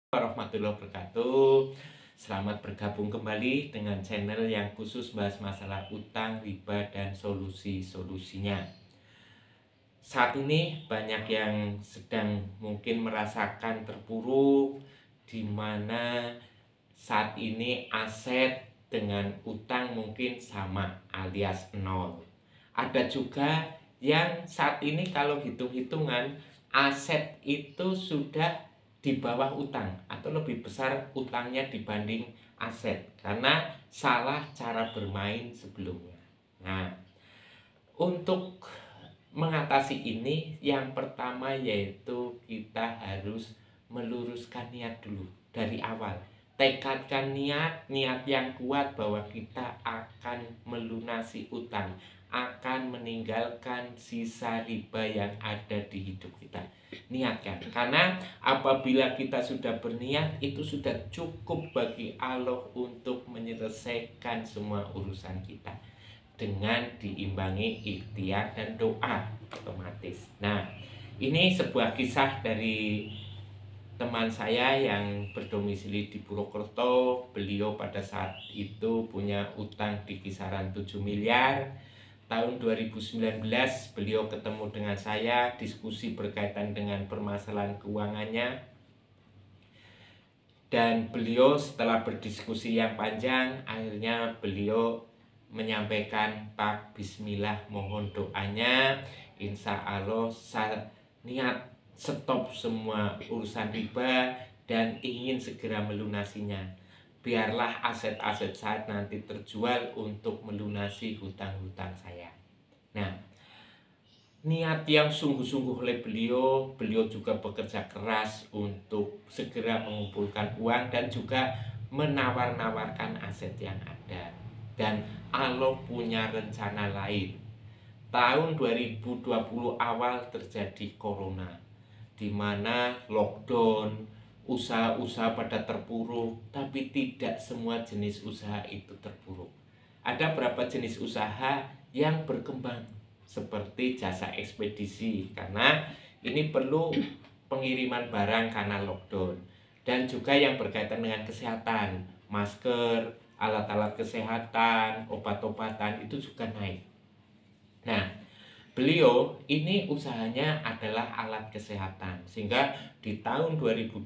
Warahmatullahi wabarakatuh. Selamat bergabung kembali dengan channel yang khusus bahas masalah utang, riba, dan solusi-solusinya. Saat ini banyak yang sedang mungkin merasakan terpuruk, di mana saat ini aset dengan utang mungkin sama alias nol. Ada juga yang saat ini kalau hitung-hitungan aset itu sudah di bawah utang atau lebih besar utangnya dibanding aset karena salah cara bermain sebelumnya. Nah, untuk mengatasi ini yang pertama yaitu kita harus meluruskan niat dulu dari awal. Tekadkan niat yang kuat bahwa kita akan melunasi utang, akan meninggalkan sisa riba yang ada di hidup kita. Niatkan, karena apabila kita sudah berniat, itu sudah cukup bagi Allah untuk menyelesaikan semua urusan kita dengan diimbangi ikhtiar dan doa otomatis. Nah, ini sebuah kisah dari teman saya yang berdomisili di Purwokerto. Beliau pada saat itu punya utang di kisaran 7 miliar. Tahun 2019 beliau ketemu dengan saya, diskusi berkaitan dengan permasalahan keuangannya. Dan beliau setelah berdiskusi yang panjang, akhirnya beliau menyampaikan, "Pak, bismillah, mohon doanya, insya Allah saya niat stop semua urusan riba dan ingin segera melunasinya. Biarlah aset-aset saya nanti terjual untuk melunasi hutang-hutang saya." Nah, niat yang sungguh-sungguh oleh beliau juga bekerja keras untuk segera mengumpulkan uang dan juga menawar-nawarkan aset yang ada. Dan Allah punya rencana lain. Tahun 2020 awal terjadi corona, di mana lockdown, usaha-usaha pada terpuruk, tapi tidak semua jenis usaha itu terpuruk. Ada beberapa jenis usaha yang berkembang, seperti jasa ekspedisi, karena ini perlu pengiriman barang karena lockdown. Dan juga yang berkaitan dengan kesehatan, masker, alat-alat kesehatan, obat-obatan itu juga naik. Nah, beliau ini usahanya adalah alat kesehatan, sehingga di tahun 2020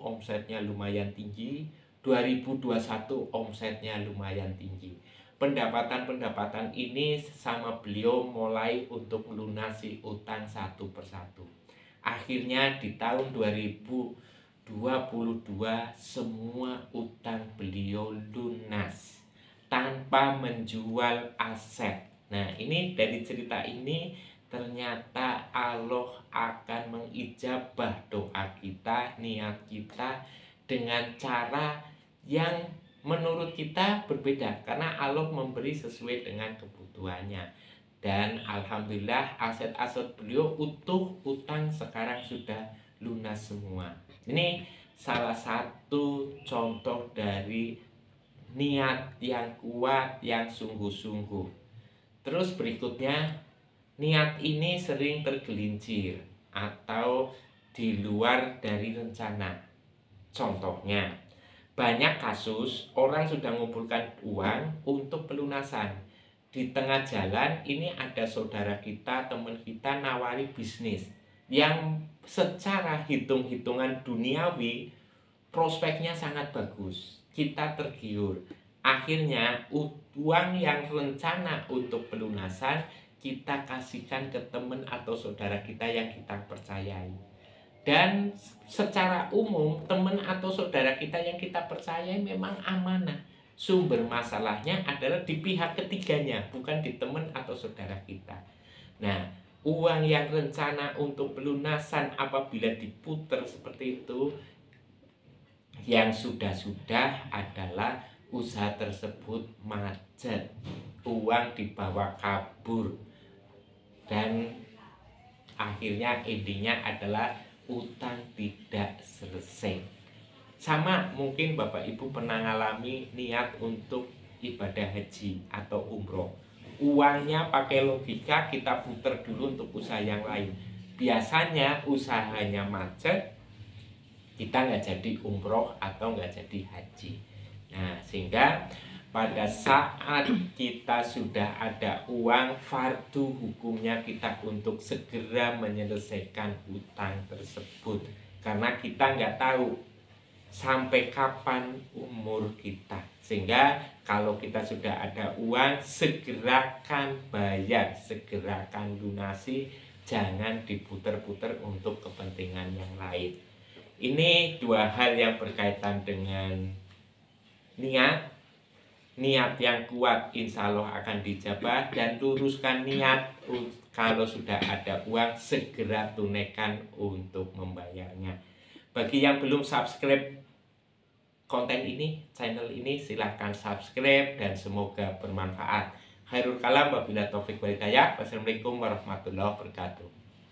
omsetnya lumayan tinggi, 2021 omsetnya lumayan tinggi. Pendapatan ini sama beliau mulai untuk melunasi utang satu persatu. Akhirnya di tahun 2022 semua utang beliau lunas tanpa menjual aset. Nah, ini dari cerita ini ternyata Allah akan mengijabah doa kita, niat kita dengan cara yang menurut kita berbeda, karena Allah memberi sesuai dengan kebutuhannya. Dan alhamdulillah aset-aset beliau utuh, utang sekarang sudah lunas semua. Ini salah satu contoh dari niat yang kuat, yang sungguh-sungguh. Terus berikutnya, niat ini sering tergelincir atau di luar dari rencana. Contohnya, banyak kasus orang sudah mengumpulkan uang untuk pelunasan. Di tengah jalan ini ada saudara kita, teman kita nawari bisnis yang secara hitung-hitungan duniawi prospeknya sangat bagus. Kita tergiur. Akhirnya uang yang rencana untuk pelunasan kita kasihkan ke teman atau saudara kita yang kita percayai. Dan secara umum teman atau saudara kita yang kita percayai memang amanah. Sumber masalahnya adalah di pihak ketiganya, bukan di teman atau saudara kita. Nah, uang yang rencana untuk pelunasan apabila diputar seperti itu, yang sudah-sudah adalah usaha tersebut macet, uang dibawa kabur, dan akhirnya endingnya adalah utang tidak selesai. Sama mungkin Bapak Ibu pernah ngalami niat untuk ibadah haji atau umroh. Uangnya pakai logika kita putar dulu untuk usaha yang lain. Biasanya usahanya macet, kita nggak jadi umroh atau nggak jadi haji. Nah, sehingga pada saat kita sudah ada uang, fardu hukumnya kita untuk segera menyelesaikan hutang tersebut. Karena kita nggak tahu sampai kapan umur kita. Sehingga kalau kita sudah ada uang, segerakan bayar, segerakan lunasi, jangan diputer-puter untuk kepentingan yang lain. Ini dua hal yang berkaitan dengan niat. Niat yang kuat insya Allah akan dijabah, dan luruskan niat kalau sudah ada uang segera tunaikan untuk membayarnya. Bagi yang belum subscribe konten ini, channel ini, silahkan subscribe dan semoga bermanfaat. Khairul kalam, wabillahi taufik wal hidayah. Wassalamualaikum warahmatullahi wabarakatuh.